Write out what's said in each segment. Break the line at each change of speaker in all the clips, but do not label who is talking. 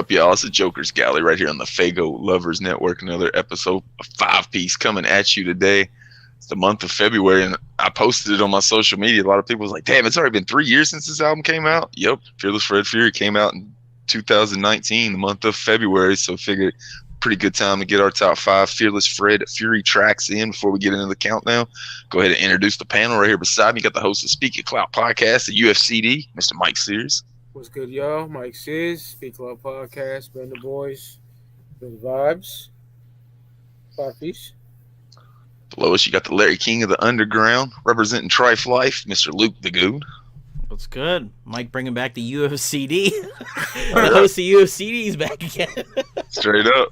up, y'all? It's a Jokerz Gallery right here on the Fago Lovers Network. Another episode of 5-Piece coming at you today. It's the month of February, and I posted it on my social media. A lot of people was like, damn, it's already been 3 years since this album came out. Yep, Fearless Fred Fury came out in 2019, the month of February, so figured pretty good time to get our top 5 Fearless Fred Fury tracks in before we get into the countdown. Go ahead and introduce the panel right here beside me. Got the host of Speak It Clout Podcast, the UFCD, Mr. Mike Sears.
What's good, y'all? Mike Sears, Speak Clout Podcast, Bend the Boys, Good Vibes, 5-Piece.
Below us, you got the Larry King of the Underground, representing Trife Life, Mr. Luke the Goon.
What's good? Mike bringing back the UFCD. The host of UFCD is back again.
Straight up.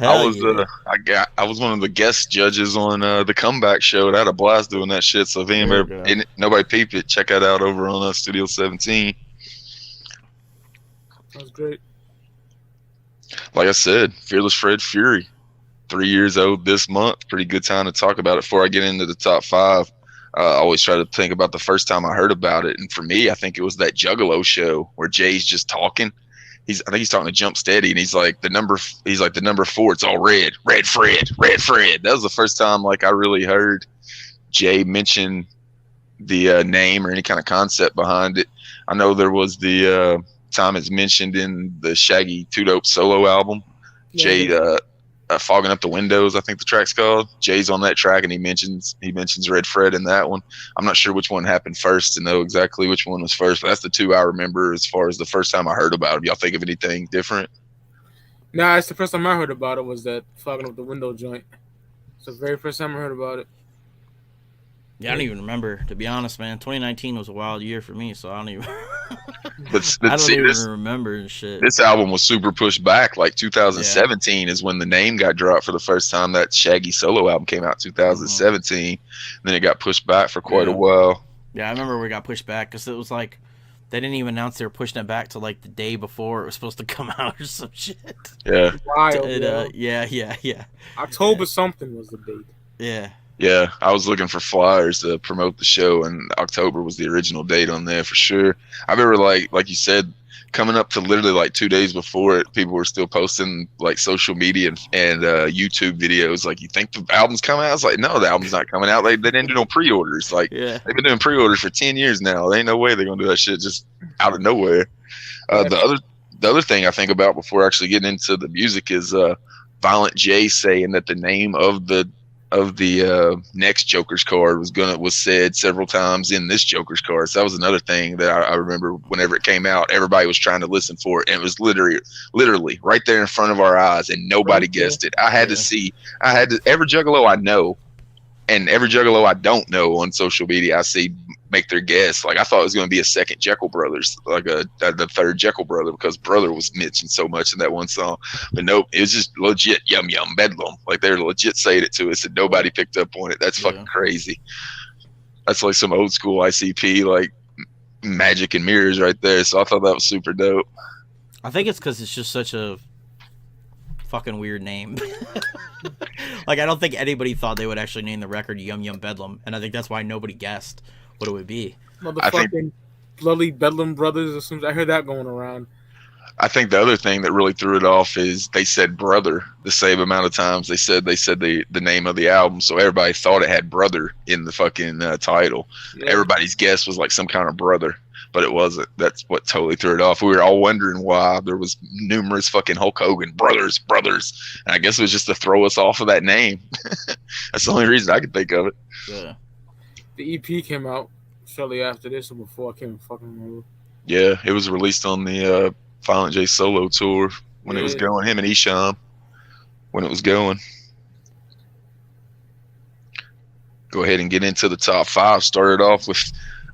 I was one of the guest judges on the Comeback Show. I had a blast doing that shit. So if nobody peeped it, check that out over on Studio 17.
That was great.
Like I said, Fearless Fred Fury, 3 years old this month. Pretty good time to talk about it. Before I get into the top 5, I always try to think about the first time I heard about it. And for me, I think it was that Juggalo show where Jay's just talking. I think he's talking to Jump Steady, and he's like the number 4. It's all red Fred. That was the first time like I really heard Jay mention the name or any kind of concept behind it. I know there was the time it's mentioned in the Shaggy 2 Dope solo album. Yeah. Jay Fogging Up the Windows, I think the track's called. Jay's on that track, and he mentions Red Fred in that one. I'm not sure which one happened first to know exactly which one was first, but that's the 2 I remember as far as the first time I heard about it. Y'all think of anything different?
Nah, it's the first time I heard about it was that Fogging Up the Window joint. It's the very first time I heard about it.
Yeah, I don't even remember, to be honest, man. 2019 was a wild year for me, so I don't even remember and shit.
This album was super pushed back. Like 2017 is when the name got dropped for the first time. That Shaggy solo album came out 2017. Then it got pushed back for quite a while.
Yeah, I remember we got pushed back because it was like they didn't even announce they were pushing it back to like the day before it was supposed to come out or some shit.
Yeah.
Wild,
yeah.
October something was the date.
Yeah.
Yeah, I was looking for flyers to promote the show, and October was the original date on there for sure. I remember, like you said, coming up to literally like 2 days before it, people were still posting like social media and YouTube videos. Like, you think the album's coming out? I was like, no, the album's not coming out. They didn't do no pre-orders. Like, They've been doing pre-orders for 10 years now. There ain't no way they're gonna do that shit just out of nowhere. The other thing I think about before actually getting into the music is Violent J saying that the name of the next Joker's card was said several times in this Joker's card. So that was another thing that I remember whenever it came out, everybody was trying to listen for it, and it was literally right there in front of our eyes, and nobody guessed it. I had to every Juggalo I know and every Juggalo I don't know on social media, I see make their guess. Like, I thought it was going to be a second Jekyll Brothers, like the third Jekyll brother, because brother was mentioned so much in that one song. But nope, it was just legit Yum Yum Bedlam. Like, they're legit saying it to us, and nobody picked up on it. That's fucking crazy. That's like some old school ICP, like magic and mirrors right there. So I thought that was super dope.
I think it's because it's just such a fucking weird name. Like, I don't think anybody thought they would actually name the record Yum Yum Bedlam, and I think that's why nobody guessed what it would be.
Motherfucking bloody Bedlam Brothers or something. I heard that going around.
I think the other thing that really threw it off is they said brother the same amount of times they said the name of the album, so everybody thought it had brother in the fucking title. Yeah. Everybody's guess was like some kind of brother, but it wasn't. That's what totally threw it off. We were all wondering why there was numerous fucking Hulk Hogan brothers, and I guess it was just to throw us off of that name. That's the only reason I could think of it.
Yeah.
The EP came out shortly after this or before. I can't fucking remember.
Yeah, it was released on the Violent J solo tour when it was going. Him and Esham when it was going. Go ahead and get into the top 5. Started off with,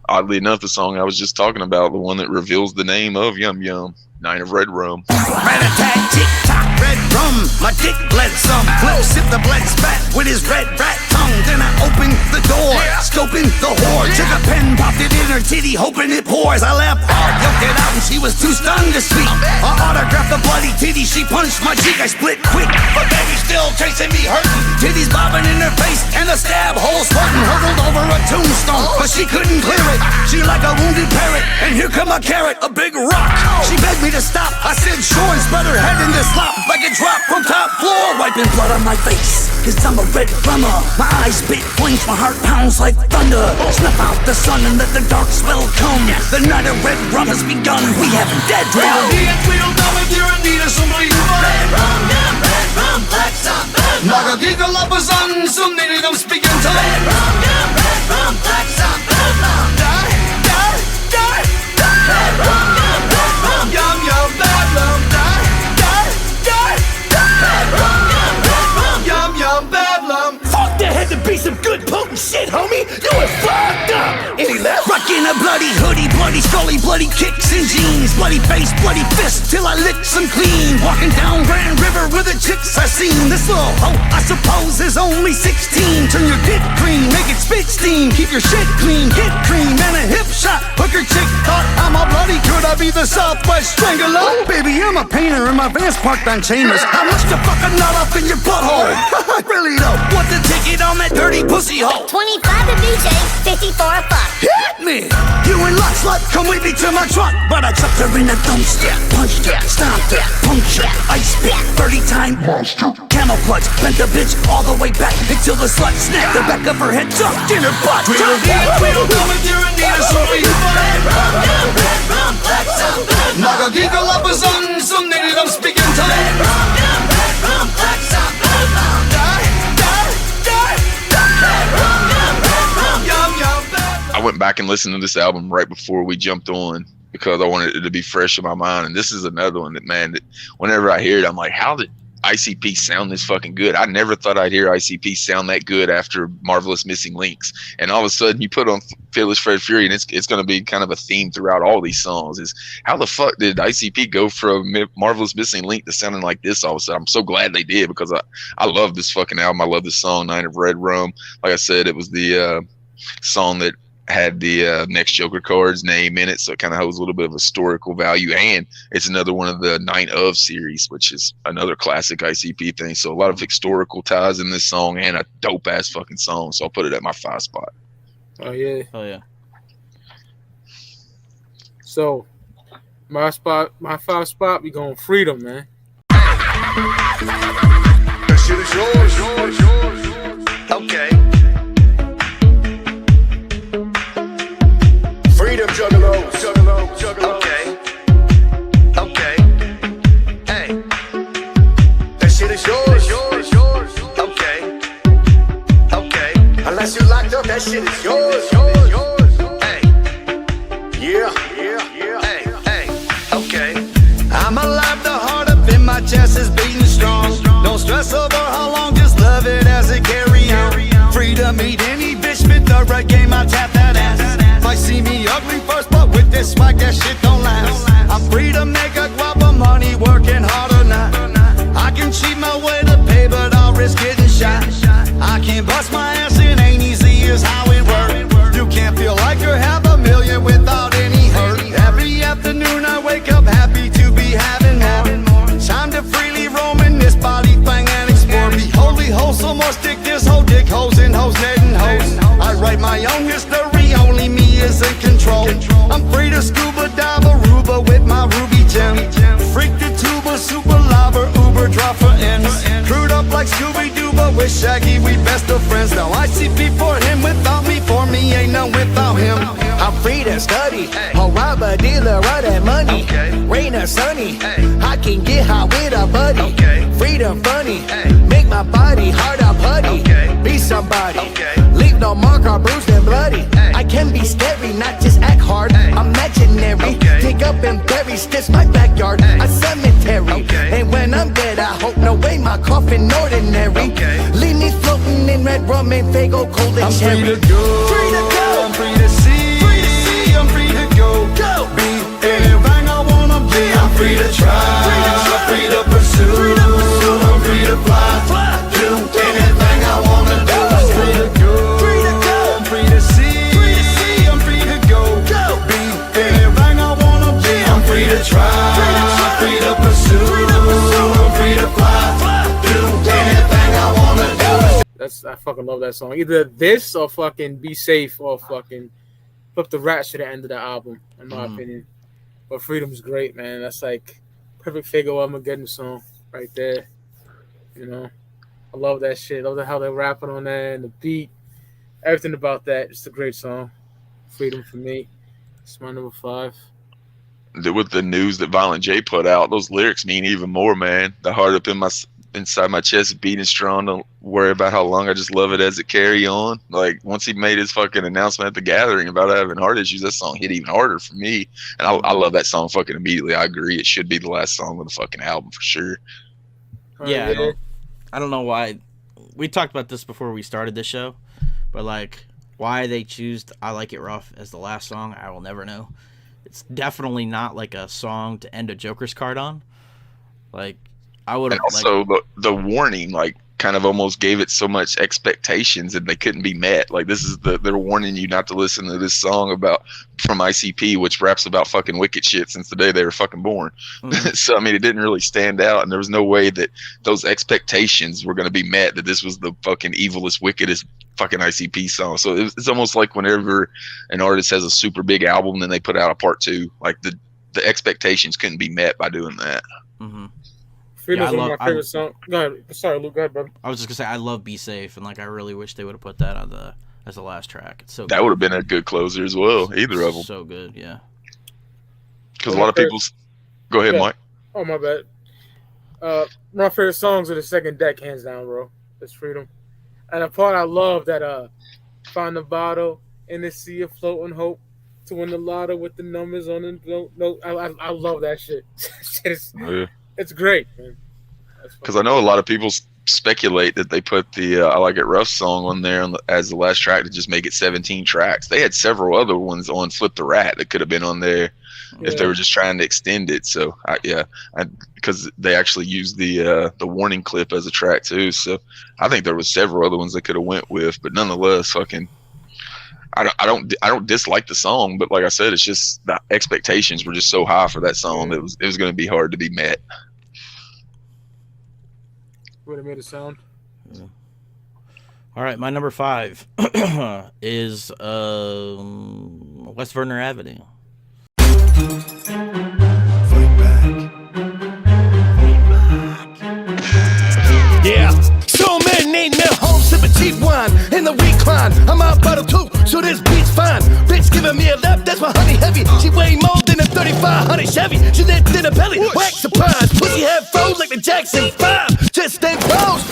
oddly enough, the song I was just talking about, the one that reveals the name of Yum Yum, Night of Red Rum.
Rat-a-tat, tick-tock, red rum. My dick bled some. Will sip the blood spat with his red rat tongue. Then I opened the door, scoping the whore. Took a pen, popped it in her titty, hoping it pours. I laughed hard, yoked it out, and she was too stunned to speak. I autographed the bloody titty, she punched my cheek. I split quick, but baby still chasing me, hurting. Titties bobbing in her face, and the stab hole squirting. Hurtled over a tombstone, but she couldn't clear it. She like a wounded parrot, and here come a carrot, a big rock. She begged me to stop, I said sure and spread her head in this slop like a drop from top floor. Wiping blood on my face, cause I'm a red rummer. My eyes spit flames, my heart pounds like thunder. Snuff out the sun and let the dark spell come. The night of red rum has begun. We haven't dead rum. We don't know if you're in need of somebody who red rum, black sun. Naga giggle up a sun, some needed them speaking tongue. Red rum, black sun. Die. Red rum, yum, yum, bad rum. Die. Red rum, yum, yum, bad rum. Fuck, there had to be some good potent shit, homie. You were fucked up. Any left? Rocking a bloody hoodie, bloody scully, bloody kicks and jeans, bloody face, bloody fist, till I lick some clean. Walking down Grand River with the chicks I seen. This little hoe, I suppose, is only 16. Turn your dick clean, make it spit steam. Keep your shit clean, get cream, and a hip shot. Hooker chick thought I'm all bloody. Could I be the Southwest Strangler? Baby, I'm a painter and my van's parked on Chambers. How much to fuck a nut up in your butthole? Really though, what's the ticket on that dirty pussy hole?
25 to BJ, 50 for a fuck.
Hit me! You and Lot Slut, come with me to my truck. But I chucked her in a dumpster, punched her, stomped her, punctured, ice spit, 30-time monster. Camel clutch, bent the bitch all the way back until the slut snapped the back of her head, tucked in her butt. We don't know if you're in need of somebody. Red rum, black sun. Naga giggle up a sun, some needed them speaking tongue. Red rum, black sun.
I went back and listened to this album right before we jumped on because I wanted it to be fresh in my mind. And this is another one that, man, that whenever I hear it, I'm like, how did ICP sound this fucking good? I never thought I'd hear ICP sound that good after Marvelous Missing Links. And all of a sudden you put on Fearless Fred Fury, and it's going to be kind of a theme throughout all these songs, is how the fuck did ICP go from Marvelous Missing Link to sounding like this all of a sudden? I'm so glad they did, because I love this fucking album. I love this song, Night of Red Rum. Like I said, it was the song that had the next Joker card's name in it, so it kind of holds a little bit of historical value, and it's another one of the Night of series, which is another classic ICP thing. So a lot of historical ties in this song, and a dope ass fucking song. So I'll put it at my 5 spot.
Oh yeah.
Oh yeah.
So my 5 spot, we going Freedom, man.
That shit is yours. Okay. Freedom juggalos. Okay. Hey. That shit is yours. Okay. Unless you locked up, that shit is yours. Hey. Yeah. Hey. Okay. I'm alive, the heart up in my chest is beating strong. Don't stress over how long, just love it as it carry on. Freedom, eat any bitch, spit the right game, I tap that ass. Might see me ugly first, but with this swag, that shit don't last. I'm free to make a guapa money, working hard or not. I can cheat my way to pay, but I'll risk getting shot. I can bust my ass, it ain't easy, is how it works. You can't feel like you have a million without any hurt. Every afternoon I wake up happy to be having more. Time to freely roam in this body thing and explore. Be holy, wholesome, or stick this whole dick hoes in hoes, netting hoes. I write my own history, only me is in control. I'm free to scuba dive Aruba with my ruby gem. Freak the tuba, super lava, Uber drop for ends. Screwed up like Scooby-Doo, but with Shaggy we best of friends. Now I see for him without me, for me ain't none without him.
I'm free to study, I'll rob a dealer of that money. Rain or sunny, I can get hot with a buddy. Freedom funny, make my body hard out putty. Be somebody, leave no mark or bruised and bloody. I can be scary, not just act hard. I'm imaginary, dig up and bury, stitch my backyard, a cemetery. And when I'm dead, I hope no way my coffin ordinary. Leave me floating in red rum and Fago cold and cherry.
I'm free to go, I'm free to see, I'm free to go. Be anything I wanna be. I'm free to try, free to pursue. I'm free to fly, do anything I wanna do. I'm free to go, I'm free to see, I'm free to go. Be anything I wanna be. I'm free to try, free to pursue. I'm free to fly, do anything I wanna do.
I fucking love that song. Either this or fucking Be Safe or fucking Flip the Rat to the end of the album, in my opinion. But Freedom's great, man. That's like perfect Fago Armageddon song right there. You know, I love that shit. I love how they're rapping on that and the beat, everything about that. It's a great song. Freedom for me. It's my number 5.
With the news that Violent J put out, those lyrics mean even more, man. The heart up inside my chest beating strong. Don't worry about how long. I just love it as it carry on. Like once he made his fucking announcement at the gathering about having heart issues, that song hit even harder for me. And I love that song fucking immediately. I agree. It should be the last song of the fucking album for sure.
Yeah, I don't know why. We talked about this before we started this show, but like why they choose I Like It Rough as the last song, I will never know. It's definitely not like a song to end a Joker's card on. Like I would have
also the warning like kind of almost gave it so much expectations and they couldn't be met. Like this is they're warning you not to listen to this song from ICP, which raps about fucking wicked shit since the day they were fucking born. Mm-hmm. So I mean, it didn't really stand out, and there was no way that those expectations were going to be met. That this was the fucking evilest, wickedest fucking ICP song. So it's almost like whenever an artist has a super big album, then they put out a part 2. Like the expectations couldn't be met by doing that.
Mm-hmm.
Freedom's one of my favorite songs. Go ahead. Sorry, Luke. Go ahead, brother.
I was just gonna say I love "Be Safe" and like I really wish they would have put that on as the last track. It's so
that would have been a good closer as well. Either of them.
So good, yeah.
Because a lot of people. Go ahead, Mike.
Oh my bad. My favorite songs are the second deck, hands down, bro. It's Freedom, and a part I love that find the bottle in the sea of floating hope to win the lotto with the numbers on the no. I love that shit. It's great, man.
Because I know a lot of people speculate that they put the I Like It Rough song on there as the last track to just make it 17 tracks. They had several other ones on Flip the Rat that could have been on there if they were just trying to extend it. So because they actually used the warning clip as a track too. So I think there was several other ones they could have went with, but nonetheless, fucking. I don't dislike the song, but like I said, it's just the expectations were just so high for that song that it was going to be hard to be met.
Would have made a sound.
Yeah. All right, my number 5 is West Verner Avenue.
Yeah, so many ain't no home, sipping cheap wine in the recline. I'm out bottle 2, so this beat's fine. Bitch giving me a lap, that's my honey heavy. She weigh more than a 3500 Chevy. She lived in a belly, wax surprise. Pussy head froze like the Jackson 5. Just stay pose,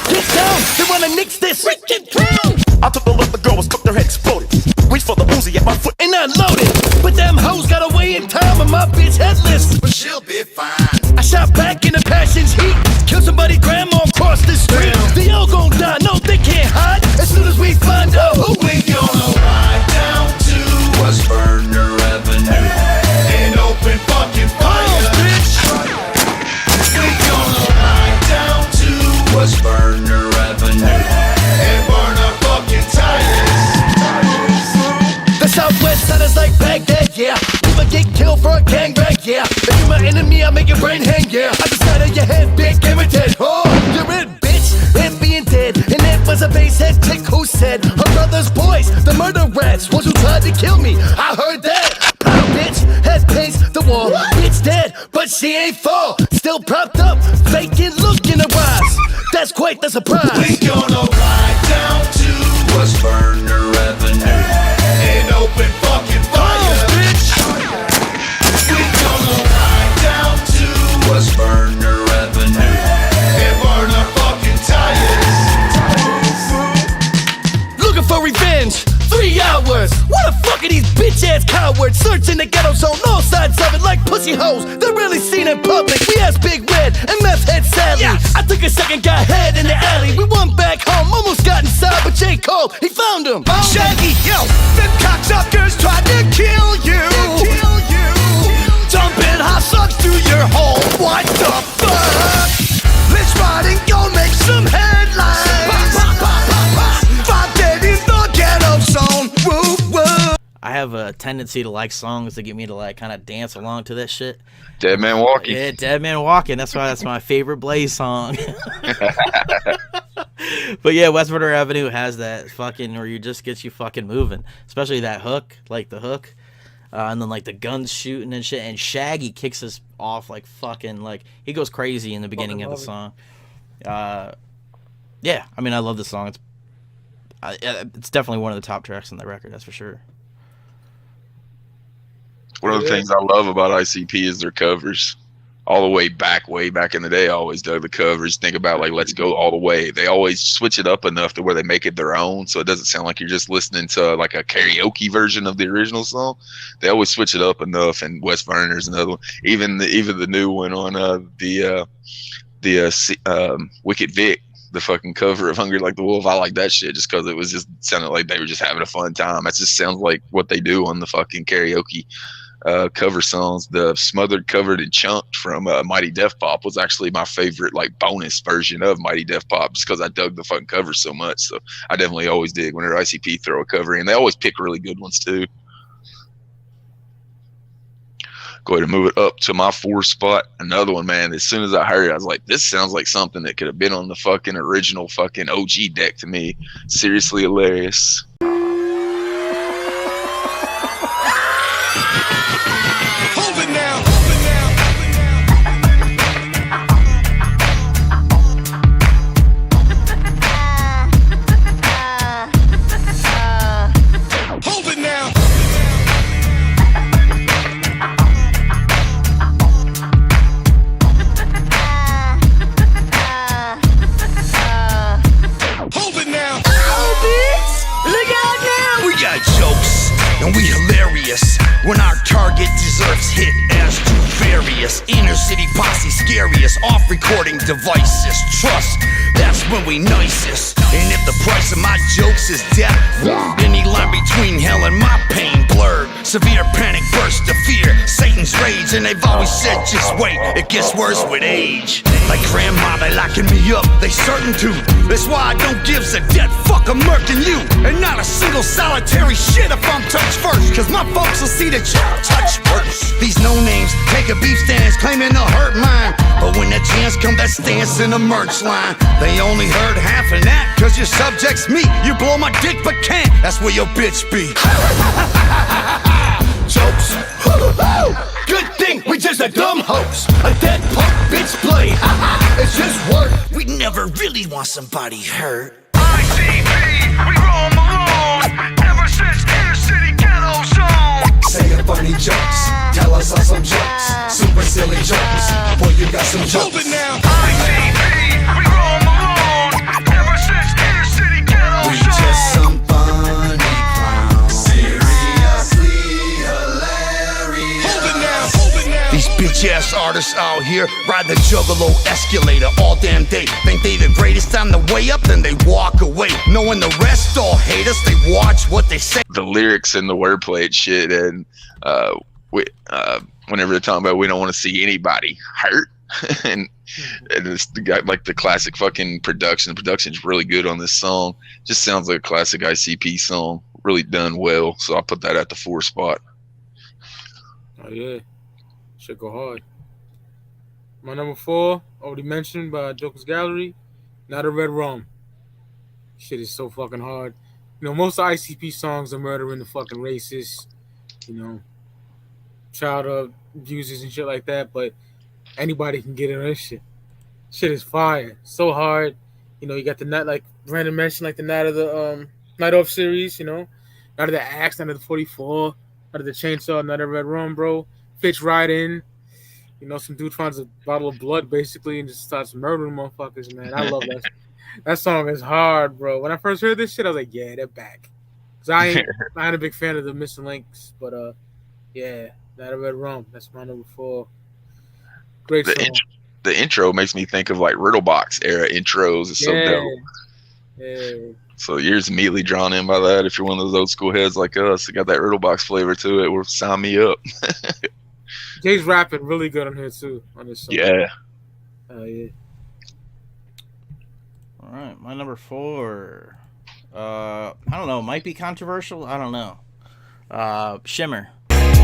get down. They wanna nix this freaking crown. I took a look, the girl was cooked, her head exploded. Reached for the Uzi at my foot and I loaded. But them hoes got away in time and my bitch headless. But she'll be fine. I shot back in the passion's heat. Killed somebody, grandma across the street. They all gon' die, no they can't hide. As soon as we find out who we gonna ride down to West Verner Avenue and open fucking fire, bitch. We gonna ride down to West Verner Avenue and burn our fucking tires. The southwest side is like Baghdad, yeah. People get killed for a gangbang, yeah. If you're my enemy, I'll make your brain hang, yeah. I just side of your head, big, give me dead. Oh, you're in, bitch, and being dead. And it was a basehead chick who said her brother's boys, the murder rats, was who tried to kill me. I heard that. Proud bitch, head paced the wall. Bitch dead, but she ain't fall. Still propped up, vacant look in her eyes. That's quite the surprise. We gonna ride down to West Verner Avenue and open fucking fire, bitch. We gonna ride down to West Verner Avenue and burn our fucking tires. Looking for revenge, 3 hours. What the fuck are these bitch ass cowards? Searching the ghetto zone, all sides of it like pussy hoes. They're really seen in public. We asked Big Red and Meth Head Sally. I took a second, got head in the alley. We went back home, almost got inside, but J. Cole, he found him. Shaggy, yo, them cocksuckers tried to kill you. Dumping hot sauce through your hole. What the fuck? Let's ride and go make some headlines. Five dead in the ghetto zone. Woo, woo.
I have a tendency to like songs that get me to like kind of dance along to this shit.
Dead Man Walking.
Yeah, Dead Man Walking. That's why that's my favorite Blaze song. But yeah, West Verner Avenue has that fucking where you just gets you fucking moving, especially that hook, like the hook. and then like the guns shooting and shit, and Shaggy kicks us off like fucking like he goes crazy in the beginning of the song. Yeah, I mean I love the song. It's definitely one of the top tracks on the record, that's for sure.
One of the things I love about ICP is their covers. All the way back in the day, I always dug the covers. Think about like Let's Go All the Way. They always switch it up enough to where they make it their own, so it doesn't sound like you're just listening to like a karaoke version of the original song. They always switch it up enough. And Wes Verner's another one. Even the new one on the Wicked Vic, the fucking cover of Hungry Like the Wolf. I like that shit just because it was just sounded like they were just having a fun time. That just sounds like what they do on the fucking karaoke cover songs. The Smothered, Covered, and Chunked from Mighty Def Pop was actually my favorite like bonus version of Mighty Def Pop just because I dug the fucking cover so much. So I definitely always dig whenever ICP throw a cover in. They always pick really good ones too. Go ahead and move it up to my 4 spot. Another one, man. As soon as I heard it, I was like, this sounds like something that could have been on the fucking original fucking OG deck to me. Seriously Hilarious.
And we hilarious when our target deserves hit as too various. Inner city posse scariest, off recording devices. Trust, that's when we nicest. And if the price of my jokes is death, any line between hell and my pain blurred. Severe panic burst of fear, Satan's rage. And they've always said just wait, it gets worse with age. Like grandma, they locking me up, they certain to. That's why I don't give a dead fuck, I'm murking you. And not a single solitary shit if I'm touched first. Cause my folks will see that you touch first. These no names take a beef stance claiming to hurt mine. But when that chance comes, that stance in the merch line. They only heard half of that cause your subject's me. You blow my dick but can't, that's where your bitch be. Jokes. Good thing we just a dumb host. A dead punk bitch play. It's just work. We never really want somebody hurt.
ICP, we roam alone ever since inner city ghetto zone.
Say a funny jokes, tell us all some jokes. Super silly jokes, boy you got some jokes.
Move it now. ICP, we roam alone ever since inner city ghetto
We
zone.
just some funny clowns. Seriously hilarious.
Move it now.
These bitch ass artists out here ride the juggalo escalator all damn day. Think they the greatest on the way up, then they walk away. Knowing the rest all hate us, they watch what they say.
The lyrics and the wordplay and shit, and whenever they're talking about we don't want to see anybody hurt, and it's the guy like the classic fucking production. The production's really good on this song. Just sounds like a classic ICP song, really done well. So I'll put that at the 4 spot.
Oh yeah, should go hard. My number 4, already mentioned by Jokerz Gallery, Not a Red Rum. Shit is so fucking hard. You know, most of ICP songs are murdering the fucking racists, you know, child abusers and shit like that, but anybody can get in this shit. Shit is fire. So hard. You know, you got the night, like Brandon mentioned, like the Night of the Night Off series, you know, Night of the Axe, Night of the 44, Night of the Chainsaw, Night of Red Rum, bro. Fits right in. You know, some dude finds a bottle of blood basically and just starts murdering motherfuckers, man. I love that. That song is hard, bro. When I first heard this shit, I was like, yeah, they're back. Cause I ain't a big fan of the Missing Links, but yeah, Night of Red Rum. That's my number 4. Great song.
The intro makes me think of like Riddlebox era intros. It's so dope.
Yeah.
So you're just immediately drawn in by that. If you're one of those old school heads like us, it got that Riddlebox flavor to it. Well, sign me up.
Jay's rapping really good on here too on this song.
Yeah.
Yeah.
All right, my number 4. I don't know. Might be controversial. I don't know. Shimmer.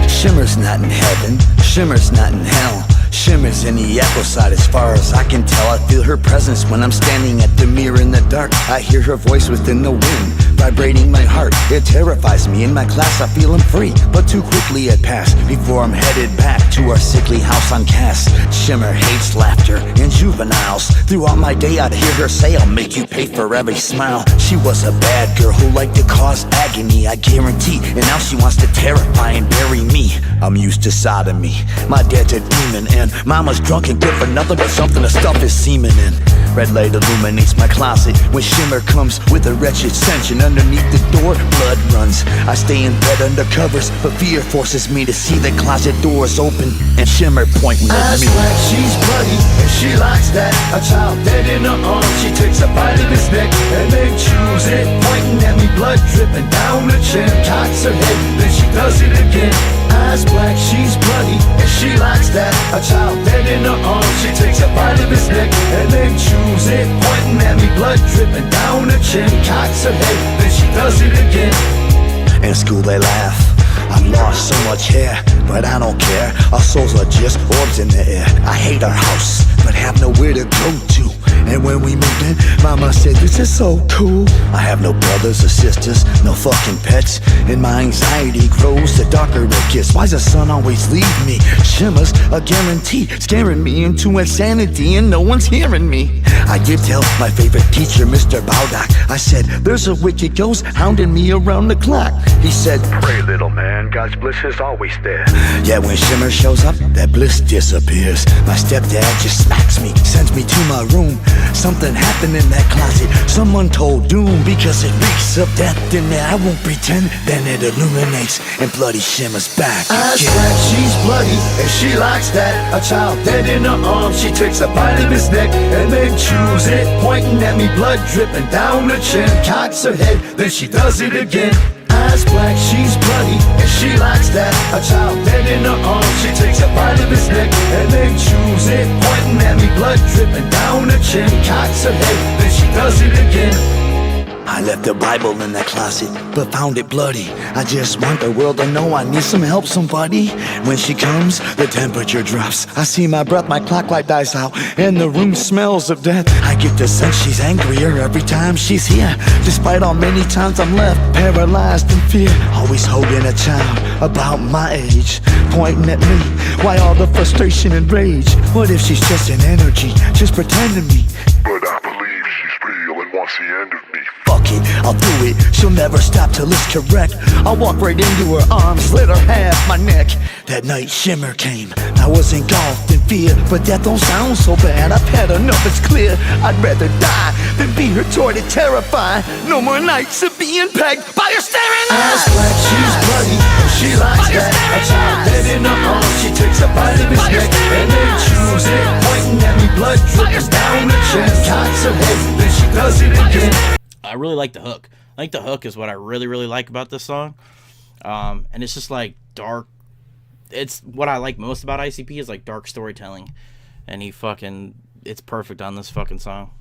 Shimmer's not in heaven, Shimmer's not in hell.
Shimmers in the echo side as far as I can tell. I feel her presence when I'm standing at the mirror in the dark. I hear her voice within the wind, vibrating my heart. It terrifies me. In my class I feel I'm free, but too quickly it passed before I'm headed back to our sickly house on Cass. Shimmer hates laughter and juveniles. Throughout my day I'd hear her say, I'll make you pay for every smile. She was a bad girl who liked to cause agony, I guarantee. And now she wants to terrify and bury me. I'm used to sodomy. My dad's a demon and mama's drunk and good for nothing but something to stuff his semen in. Red light illuminates my closet when Shimmer comes with a wretched stench, and underneath the door blood runs. I stay in bed under covers, but fear forces me to see the closet doors open and Shimmer pointing at
Eyes
me.
black, she's bloody, and she likes that. A child dead in her arms, she takes a bite of his neck and then chews it, pointing at me, blood dripping down the chin. Cocks her head, then she does it again. Eyes black, she's bloody, and she likes that. A child dead in her arms, she takes a bite of his neck and then chews it, pointing at me, blood dripping down the chin. Cocks her head, then she does it again.
In school they laugh, I've lost so much hair, but I don't care. Our souls are just orbs in the air. I hate our house, but have nowhere to go to. And when we moved in, mama said, this is so cool. I have no brothers or sisters, no fucking pets, and my anxiety grows the darker it gets. Why's the sun always leave me? Shimmer's a guarantee, scaring me into insanity, and no one's hearing me. I did tell my favorite teacher, Mr. Baldock. I said, there's a wicked ghost hounding me around the clock. He said,
pray, little man, God's bliss is always there.
yeah, when Shimmer shows up, that bliss disappears. My stepdad just smacks me, sends me to my room. Something happened in that closet, someone told doom, because it reeks of death in there. I won't pretend, then it illuminates, and bloody Shimmer's back
Eyes
again.
black, she's bloody, and she likes that. A child dead in her arms, she takes a bite of his neck and then chews it, pointing at me, blood dripping down the chin. Cocks her head, then she does it again. Eyes black, she's bloody, and she likes that. A child dead in her arms, she takes a bite of his neck and then chews it, pointing at me, blood dripping down the chin. Cocks her head, then she does it again.
I left the Bible in that closet, but found it bloody. I just want the world to know I need some help, somebody. When she comes, the temperature drops. I see my breath, my clock light dies out, and the room smells of death. I get the sense she's angrier every time she's here, despite all many times I'm left paralyzed in fear. Always holding a child about my age, pointing at me. Why all the frustration and rage? What if she's just an energy, just pretending me?
But I believe she's real and wants the end of me.
Fuck it, I'll do it. She'll never stop till it's correct. I'll walk right into her arms, let her have my neck. That night Shimmer came, I was engulfed in fear, but that don't sound so bad. I've had enough, it's clear. I'd rather die than be her toy to terrify. No more nights of being pegged by her staring
Eyes
eyes.
black, she's bloody, and she likes that. A child dead in her arms, she takes a bite of his neck and then chews it, pointing at me, blood dripping down the chin. Cocks her head, then she does it again.
I really like the hook. I think the hook is what I really like about this song. And it's just like dark. It's what I like most about ICP is like dark storytelling. And it's perfect on this fucking song.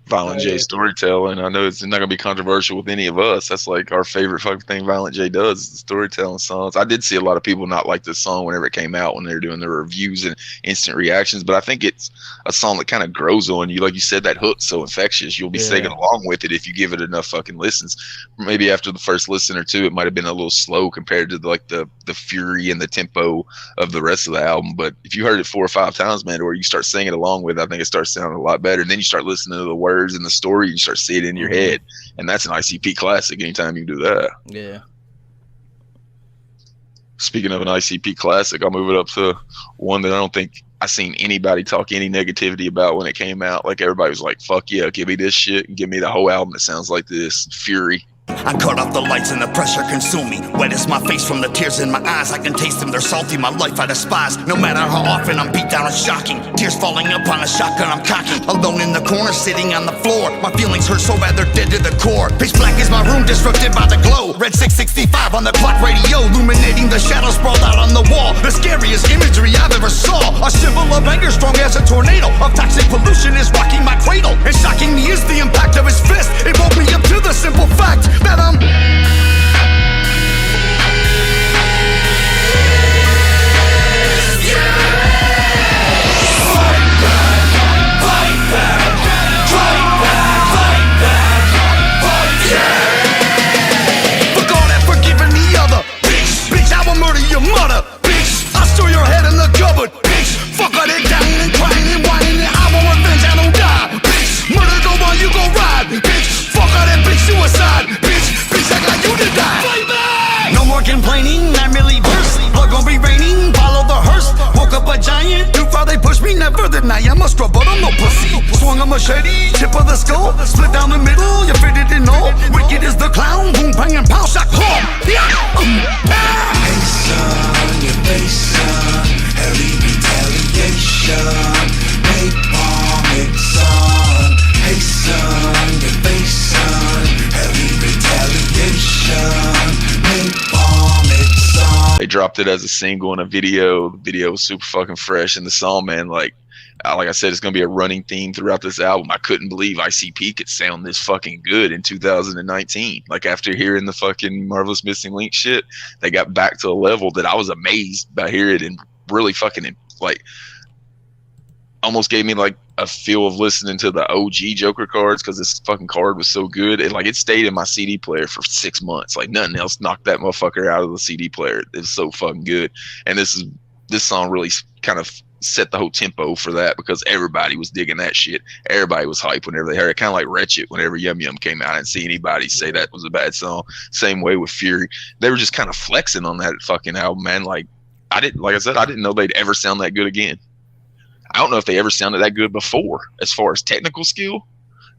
Violent J storytelling. I know it's not gonna be controversial with any of us. That's like our favorite fucking thing Violent J does, is the storytelling songs. I did see a lot of people not like this song whenever it came out when they were doing their reviews and instant reactions, but I think it's a song that kind of grows on you. Like you said, that hook's so infectious, you'll be singing along with it if you give it enough fucking listens. Maybe after the first listen or two, it might have been a little slow compared to like the fury and the tempo of the rest of the album. But if you heard it 4 or 5 times, man, or you start singing along with it, I think it starts sounding a lot better. And then you start listening to the words and the story, you start seeing it in your head, and that's an ICP classic anytime you do that.
Yeah.
Speaking of an ICP classic, I'll move it up to one that I don't think I seen anybody talk any negativity about when it came out. Like everybody was like, fuck yeah, give me this shit and give me the whole album that sounds like this. Fury.
I cut off the lights and the pressure consume me. Wet is my face from the tears in my eyes. I can taste them, they're salty, my life I despise. No matter how often I'm beat down, it's shocking. Tears falling up on a shotgun, I'm cocking. Alone in the corner, sitting on the floor. My feelings hurt so bad, they're dead to the core. Pitch black is my room, disrupted by the glow. Red 665 on the clock radio, illuminating the shadows sprawled out on the wall. The scariest imagery I've ever saw. A symbol of anger strong as a tornado. Of toxic pollution is rocking my cradle. And shocking me is the impact of his fist. It woke me up to the simple fact that I'm
Yeah!
tonight, I'm a scrub, but I'm no pussy. Swung a machete, tip of the skull, split down the middle, you fit it in all. Wicked is the clown, boom, bang, and pow, shot, home.
Hey son, your face son, heavy retaliation. Hey bomb it son, hey son, your face son, heavy retaliation. Hey bomb it son.
They dropped it as a single and a video. The video was super fucking fresh, and the song, man, like I said, it's gonna be a running theme throughout this album. I couldn't believe ICP could sound this fucking good in 2019. Like, after hearing the fucking Marvelous Missing Link shit, they got back to a level that I was amazed by hearing it, and really fucking like almost gave me like a feel of listening to the OG Joker cards, because this fucking card was so good. It stayed in my CD player for 6 months. Like, nothing else knocked that motherfucker out of the CD player. It was so fucking good. And this song really kind of set the whole tempo for that, because everybody was digging that shit. Everybody was hyped whenever they heard it. Kind of like Wretched whenever Yum Yum came out. I didn't see anybody say that was a bad song. Same way with Fury. They were just kind of flexing on that fucking album, man. Like I didn't know they'd ever sound that good again. I don't know if they ever sounded that good before, as far as technical skill.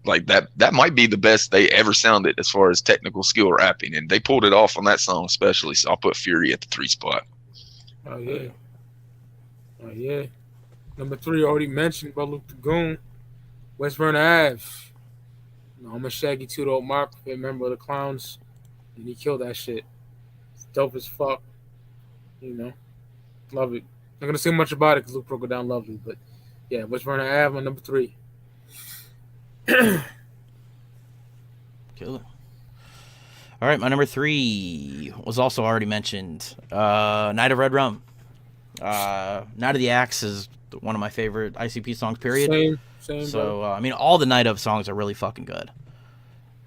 Like that might be the best they ever sounded as far as technical skill rapping, and they pulled it off on that song especially. So I'll put Fury at the 3 spot.
Oh yeah. Number 3 already mentioned by Luke the Goon, West Vernon Ave. You know, I'm a Shaggy 2 Mark, member of the Clowns, and he killed that shit. It's dope as fuck. You know, love it. Not gonna say much about it because Luke broke it down lovely, but yeah, West Vernon Ave on number 3.
Killer. All right, my number 3 was also already mentioned. Night of Red Rum. Night of the Axe is one of my favorite ICP songs, period.
Same.
So, I mean, all the Night of songs are really fucking good.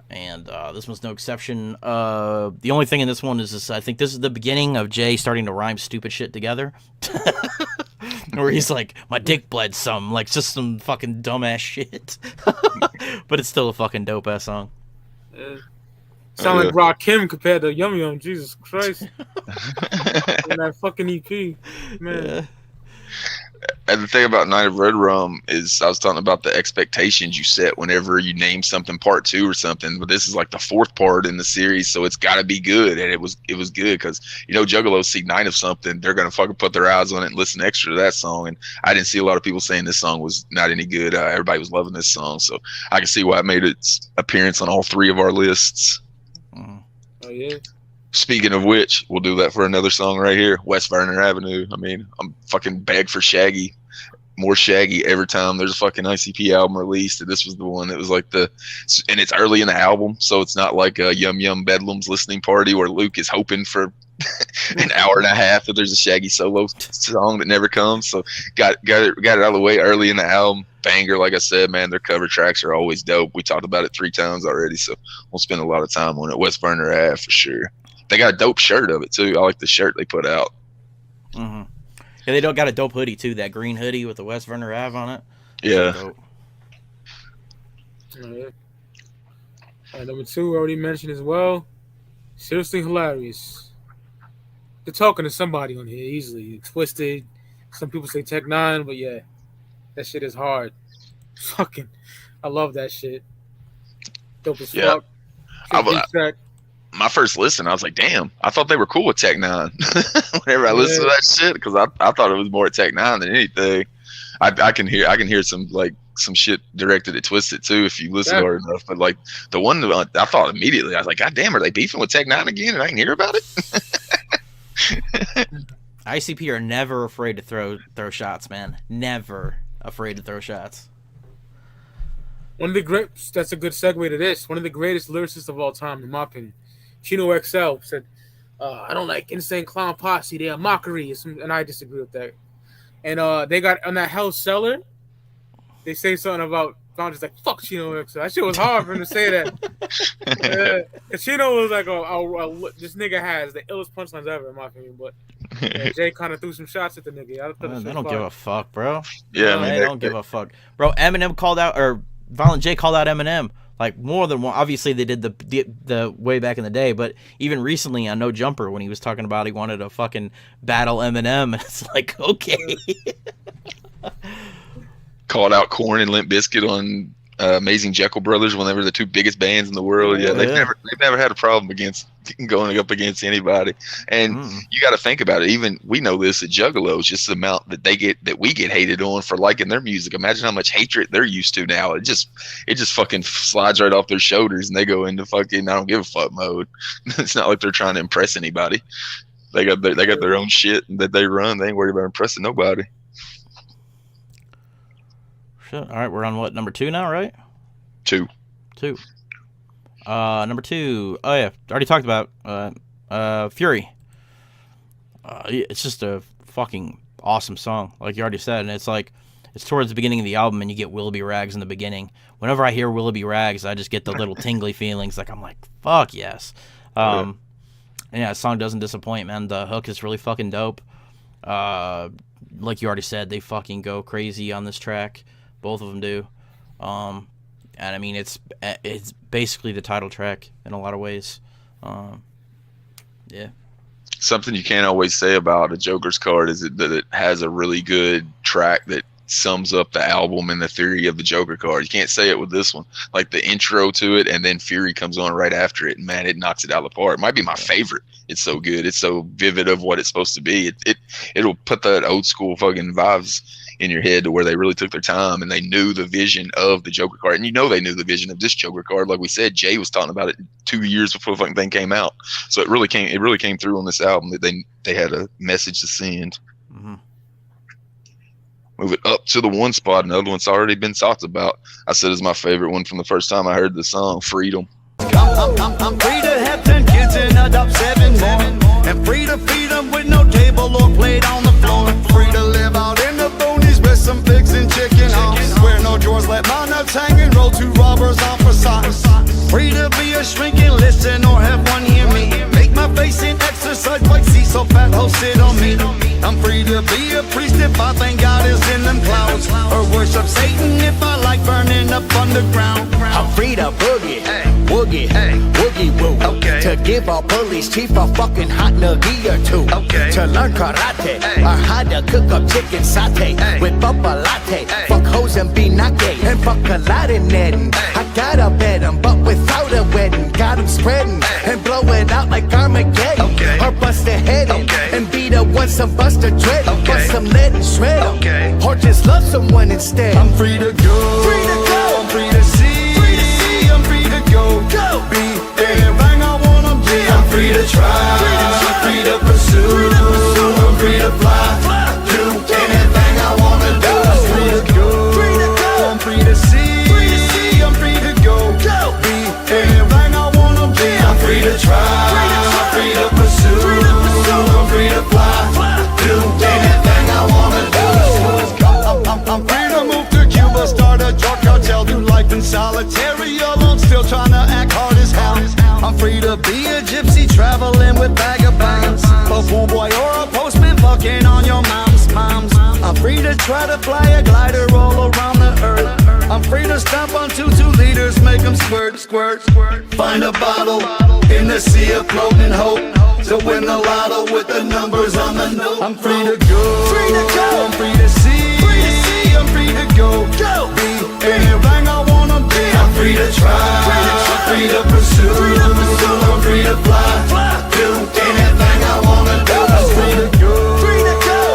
And this one's no exception. The only thing in this one is this, I think this is the beginning of Jay starting to rhyme stupid shit together. Where he's like, my dick bled some. Like, just some fucking dumbass shit. But it's still a fucking dope-ass song.
Sound like Rakim compared to Yum Yum. Jesus Christ. In that fucking EP. Man.
Yeah.
And the thing about Night of Red Rum is, I was talking about the expectations you set whenever you name something part 2 or something, but this is like the 4th part in the series, so it's got to be good. And it was good, because Juggalos see 9 of something, they're gonna fucking put their eyes on it and listen extra to that song. And I didn't see a lot of people saying this song was not any good. Everybody was loving this song, so I can see why it made its appearance on all 3 of our lists.
Oh yeah.
Speaking of which, we'll do that for another song right here, West Vernon Avenue. I mean, I'm fucking begged for Shaggy, more Shaggy every time there's a fucking ICP album released, and this was the one that was like and it's early in the album, so it's not like a Yum Yum Bedlam's listening party where Luke is hoping for an hour and a half that there's a Shaggy solo song that never comes. So got it out of the way early in the album. Banger, like I said, man, their cover tracks are always dope. We talked about it 3 times already, so we'll spend a lot of time on it. West Vernon Ave for sure. They got a dope shirt of it too. I like the shirt they put out.
Mm-hmm. Yeah, they got a dope hoodie too. That green hoodie with the West Vernon Ave on it.
Yeah.
Dope.
Number 2 already mentioned as well. Seriously hilarious. They're talking to somebody on here easily. Twisted. Some people say Tech 9, but yeah, that shit is hard. Fucking, I love that shit. Dope as fuck.
My first listen, I was like, damn, I thought they were cool with Tech 9. Whenever I listened to that shit, because I thought it was more Tech 9 than anything. I can hear some shit directed at Twisted too if you listen hard enough. But like the one that I thought immediately, I was like, God damn, are they beefing with Tech 9 again? And I can hear about it.
ICP are never afraid to throw shots, man. Never afraid to throw shots.
One of the great, that's a good segue to this. One of the greatest lyricists of all time, in my opinion, Chino XL said, I don't like Insane Clown Posse. They're a mockery. And I disagree with that. And they got on that Hell Cellar, they say something about Founders like, fuck Chino XL. That shit was hard for him to say that. Cause Chino was like, this nigga has the illest punchlines ever, in my opinion. But Jay kind of threw some shots at the nigga.
They don't give a fuck, bro.
Yeah,
they don't give a fuck. Bro, Eminem called out, or Violent J called out Eminem. Like, more than one. Obviously, they did the way back in the day, but even recently on No Jumper, when he was talking about he wanted to fucking battle Eminem, and it's like, okay.
called out Korn and Limp Bizkit on Amazing Jekyll Brothers when they were the 2 biggest bands in the world. Yeah, they've never had a problem going up against anybody. And you got to think about it. Even we know this at Juggalos, just the amount that we get hated on for liking their music. Imagine how much hatred they're used to now. It just fucking slides right off their shoulders, and they go into fucking I don't give a fuck mode. It's not like they're trying to impress anybody. They got their own shit that they run. They ain't worried about impressing nobody.
Shit. All right, we're on what, number 2 now, right?
2.
Number 2. Oh yeah, already talked about Fury. It's just a fucking awesome song, like you already said, and it's like it's towards the beginning of the album, and you get Willoughby Rags in the beginning. Whenever I hear Willoughby Rags, I just get the little tingly feelings. Like I'm like, fuck yes. And yeah, the song doesn't disappoint, man. The hook is really fucking dope. Like you already said, they fucking go crazy on this track. Both of them do. And I mean, it's basically the title track in a lot of ways. Yeah.
Something you can't always say about a Joker's card is that it has a really good track that sums up the album and the theory of the Joker card. You can't say it with this one. Like the intro to it, and then Fury comes on right after it, and man, it knocks it out of the park. It might be my favorite. It's so good. It's so vivid of what it's supposed to be. It'll put that old school fucking vibes in your head to where they really took their time and they knew the vision of the Joker card. And you know they knew the vision of this Joker card. Like we said, Jay was talking about it 2 years before the fucking thing came out. So it really came through on this album that they had a message to send.
Mm-hmm.
Move it up to the 1 spot. Another one's already been talked about. I said it's my favorite one from the first time I heard the song, Freedom.
I'm free to have 10 kids and adopt 7 more. And free to feed them with no table or plate on the floor. Free to live out in the boonies with some pigs and chicken house. Wear no drawers, let my nuts hang and roll 2 robbers off for socks. Free to be a shrink and listen or have one hear me. Make my face in exercise like see so fat ho sit on me. I'm free to be a priest if I think God is in them clouds. Or worship Satan if I like burning up underground.
I'm free to boogie, woogie, woogie woo. To give a police chief a fucking hot nuggie or 2. To learn karate or how to cook up chicken satay with bubba latte. Fuck hoes and be not gay and fuck a lot in netting. I gotta bet 'em, but without a wedding. Got 'em spreading and blow it out like Armageddon. Or bust their head in and be the one some buster dread. Bust some lead and shred 'em. Or just love someone instead.
I'm free to go,
free to go.
I'm free to see, I'm free to go, be anything I wanna be. I'm free to try, free to pursue, I'm free to fly, do anything I wanna do. I'm free to go, I'm free to see, I'm free to go, be anything I wanna be. I'm free to try, free to pursue, I'm free to fly, do anything I wanna do. I'm free to move to Cuba, start a drug cartel, do life in solitary alone, still trying to act hard as hell. I'm free to be a gypsy, traveling with vagabonds, a pool boy or a postman, fucking on your mom's. I'm free to try to fly a glider all around the earth. I'm free to stomp on 2 liters, make them squirt, squirt. Find a bottle in the sea of floating hope, to win the lotto with the numbers on the note. I'm free to go, I'm free to see, I'm free to go, be anything I wanna be. I'm free to try, free to pursue, I'm free to fly, do anything I wanna do. I'm free to go,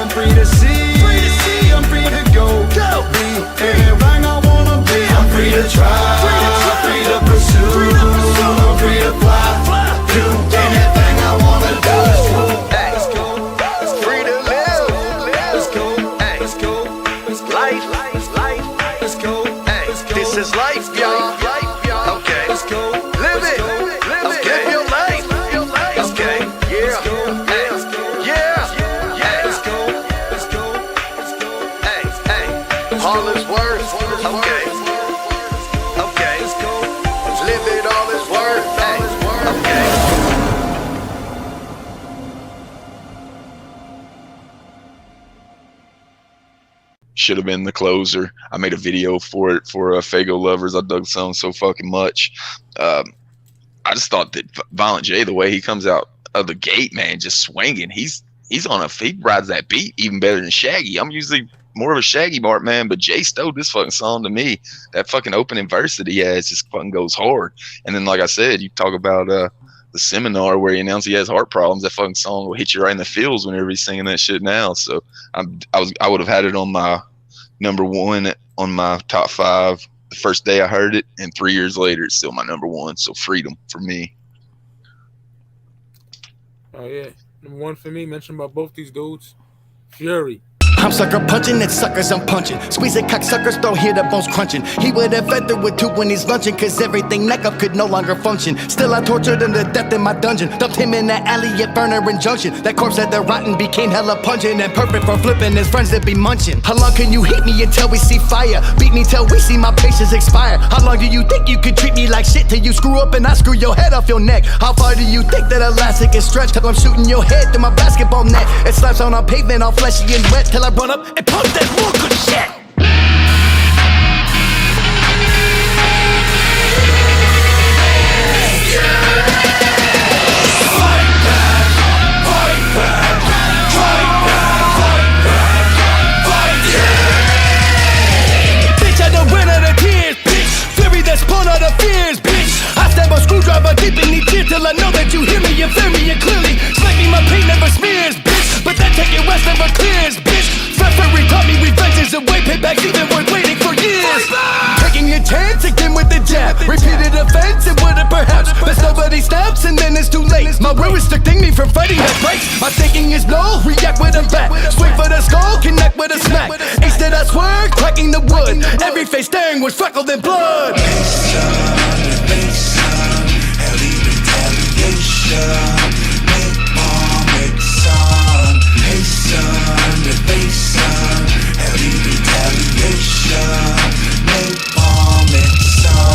I'm free to see, I'm free to go, be anything I wanna be. I'm free to try, free to pursue, I'm free to fly, do anything I wanna do. Let's go, it's free to live. Let's go, let's go, it's life, let's go, this is life, y'all. Okay, let's go, live it, live your life. Okay, yeah, let's go, hey, all is worth. Okay, let's go, live it, all is worth. Okay.
Should have been the closer. I made a video for it for Fago lovers. I dug the song so fucking much. I just thought that Violent J, the way he comes out of the gate, man, just swinging. He rides that beat even better than Shaggy. I'm usually more of a Shaggy Mark man, but Jay stole this fucking song to me. That fucking opening verse that he has just fucking goes hard. And then, like I said, you talk about the seminar where he announced he has heart problems. That fucking song will hit you right in the feels whenever he's singing that shit now. So I would have had it on my number one on my top 5 the first day I heard it, and 3 years later it's still my number 1. So Freedom for me.
Oh yeah, number 1 for me. Mentioned by both these dudes. Fury.
I'm sucker punching at suckers I'm punching. Squeeze it, cock suckers, don't hear the bones crunching. He would have fed through with 2 when he's lunching, cause everything neck up could no longer function. Still I tortured him to death in my dungeon. Dumped him in that alley at Burner and Junction. That corpse at the rotten became hella pungent and perfect for flipping his friends that be munching. How long can you hate me until we see fire? Beat me till we see my patience expire. How long do you think you could treat me like shit till you screw up and I screw your head off your neck? How far do you think that elastic is stretched till I'm shooting your head through my basketball net? It slaps on a pavement all fleshy and wet till I run up and pump that more good shit. Bitch, I don't run out of tears, bitch. Fury that's born out of fears, bitch. I stab a screwdriver deep in each ear till I know that you hear me and fear me and clearly. Smack me, my pain never smears, bitch. But that taking rest never clears, bitch. February taught me revenge is a way, payback's even worth waiting for years. Taking a chance again with the jab. Repeated offense and would have perhaps. But nobody snaps and then it's too late. My will restricting me from fighting that breaks. My thinking is no, react with a bat. Swing for the skull, connect with a smack. Instead I swerve, cracking the wood. Every face staring was freckled in blood. Heavy retaliation. Make bomb, make son. Hey son, evasion. Heavy retaliation. Make bomb, make son.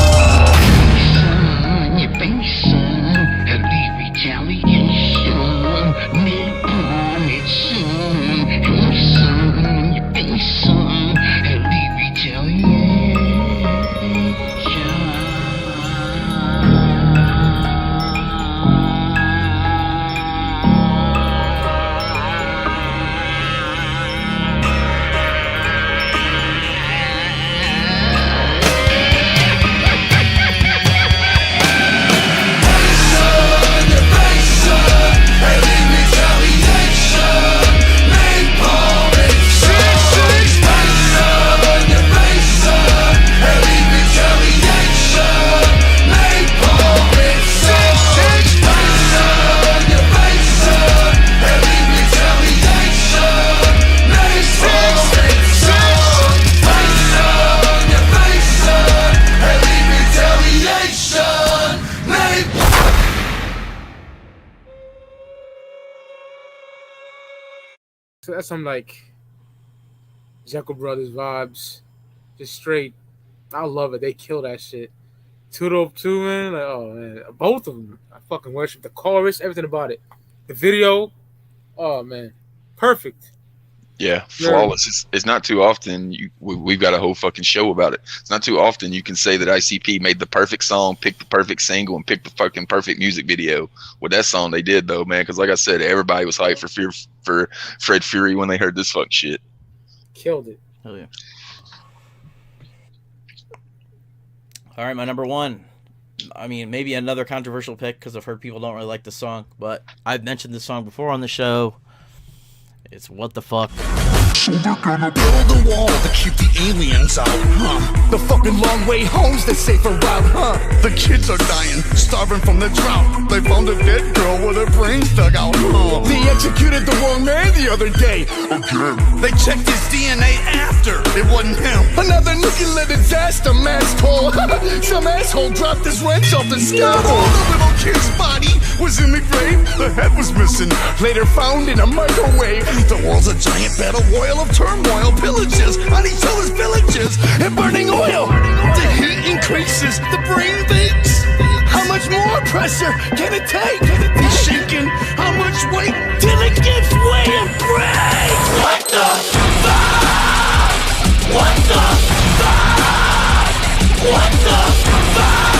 Evasion. Heavy retaliation. Make bomb, make son. Hey son, evasion. Heavy retaliation.
So that's some like Jekyll Brothers vibes, just straight. I love it. They kill that shit. 2 Dope 2, man. Like, oh man, both of them. I fucking worship the chorus, everything about it. The video, oh man, perfect.
Yeah, flawless. It's not too often we've got a whole fucking show about it. It's not too often you can say that ICP made the perfect song, picked the perfect single, and picked the fucking perfect music video. With that song they did though, man, because like I said, everybody was hyped for Fred Fury when they heard this fuck shit.
Killed it.
Hell yeah. All right, my number 1. I mean, maybe another controversial pick because I've heard people don't really like the song, but I've mentioned this song before on the show. It's What the Fuck.
So we're gonna build a wall to keep the aliens out, huh? The fucking long way home's the safer route, huh? The kids are dying, starving from the drought. They found a dead girl with her brains dug out, huh? They executed the wrong man the other day. Again. They checked his DNA after it wasn't him. Another nuclear disaster, mass toll. Some asshole dropped his wrench off the scaffold. The little kid's body was in the grave. The head was missing. Later found in a microwave. The world's a giant battle royal of turmoil, pillages on each other's villages, and burning oil. The heat increases, the brain thinks. How much more pressure can it take? He's shaking. How much weight till it gives way and breaks? What the fuck? What the fuck? What the fuck?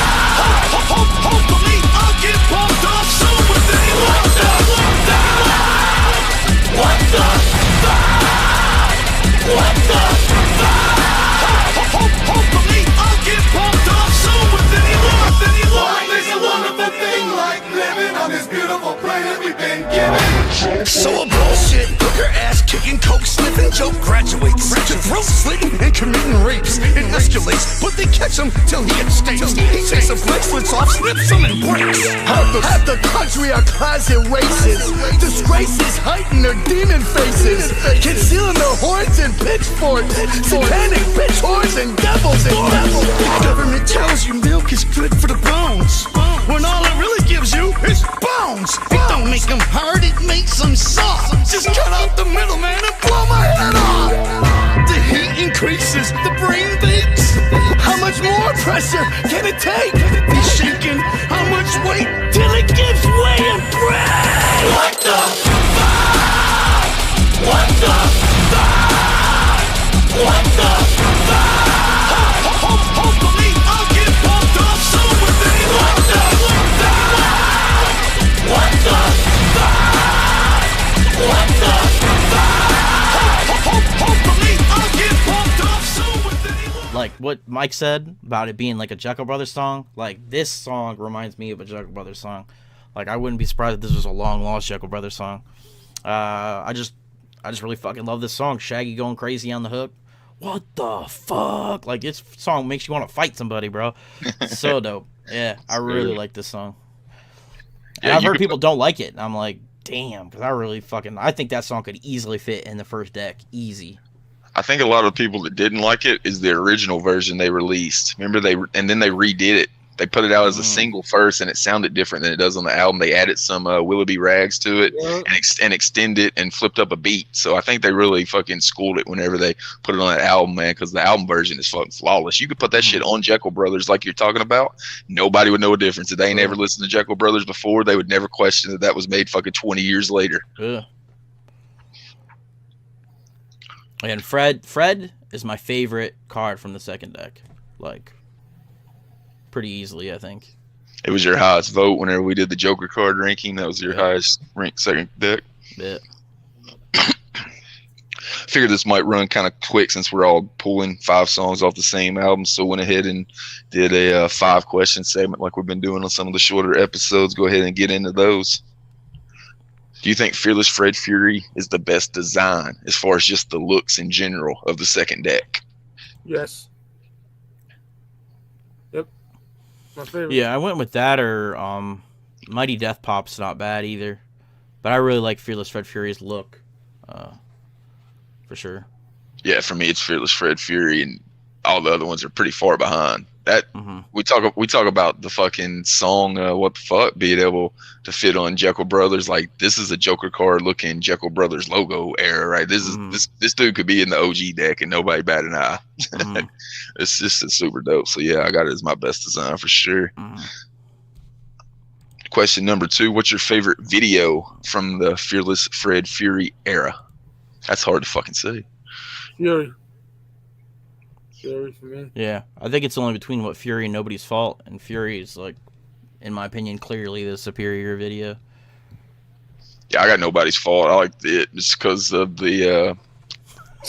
Hopefully I'll get pumped up soon with it. What the fuck? What the fuck? What the
that we've been given.
So a bullshit, hooker ass kicking, coke sniffing, joke graduates to throat slitting and committing rapes. It escalates, but they catch him till he abstains. He takes the bracelets off, slips them and breaks.
Half the country are closet racists. Disgraces hiding their demon faces, concealing their horns and pitchforks. Satanic bitch whores and devils and devils.
The government tells you milk is good for the bones, when all it really gives you is bones. It don't make them hard, it makes them soft. Just cut out the middleman and blow my head off. The heat increases, the brain bakes.
How much more pressure can it take?
He's shaking, how much weight till it gives way and breaks?
What the fuck? What the fuck? What the fuck?
Hopefully I'll get pumped up soon with it.
What the fuck? What the fuck? What the fuck?
Hopefully I'll get pumped up soon with it.
Like what Mike said about it being like a Jekyll Brothers song, like this song reminds me of a Jekyll Brothers song. Like I wouldn't be surprised if this was a long lost Jekyll Brothers song. I just really fucking love this song. Shaggy going crazy on the hook. What the fuck? Like this song makes you want to fight somebody, bro. So dope. Yeah, I really like this song. And
Yeah,
I've heard people don't like it. And I'm like, damn, because I think that song could easily fit in the first deck. Easy.
I think a lot of people that didn't like it is the original version they released. Remember and then they redid it. They put it out as a single first, and it sounded different than it does on the album. They added some Willoughby Rags to it and extended and flipped up a beat. So I think they really fucking schooled it whenever they put it on that album, man, because the album version is fucking flawless. You could put that shit on Jekyll Brothers like you're talking about. Nobody would know a difference. If they ain't ever listened to Jekyll Brothers before, they would never question that was made fucking 20 years later.
Yeah. And Fred is my favorite card from the second deck. Like, pretty easily, I think.
It was your highest vote whenever we did the Joker card ranking. That was your highest ranked second deck.
Yeah.
Figured this might run kind of quick since we're all pulling 5 songs off the same album. So went ahead and did a 5-question segment like we've been doing on some of the shorter episodes. Go ahead and get into those. Do you think Fearless Fred Fury is the best design as far as just the looks in general of the second deck?
Yes. Yep. My favorite.
Yeah, I went with that, or Mighty Death Pop's not bad either. But I really like Fearless Fred Fury's look. For sure.
Yeah, for me it's Fearless Fred Fury, and all the other ones are pretty far behind. That we talk about the fucking song What the Fuck being able to fit on Jekyll Brothers. Like, this is a Joker card looking Jekyll Brothers logo era, right? This is this dude could be in the OG deck and nobody bat an eye. It's just super dope. So yeah, I got it as my best design for sure. Question number 2, what's your favorite video from the Fearless Fred Fury era? That's hard to fucking say.
Fury for me.
Yeah, I think it's only between Fury and Nobody's Fault, and Fury is, like, in my opinion, clearly the superior video.
Yeah, I got Nobody's Fault. I liked it just because of the.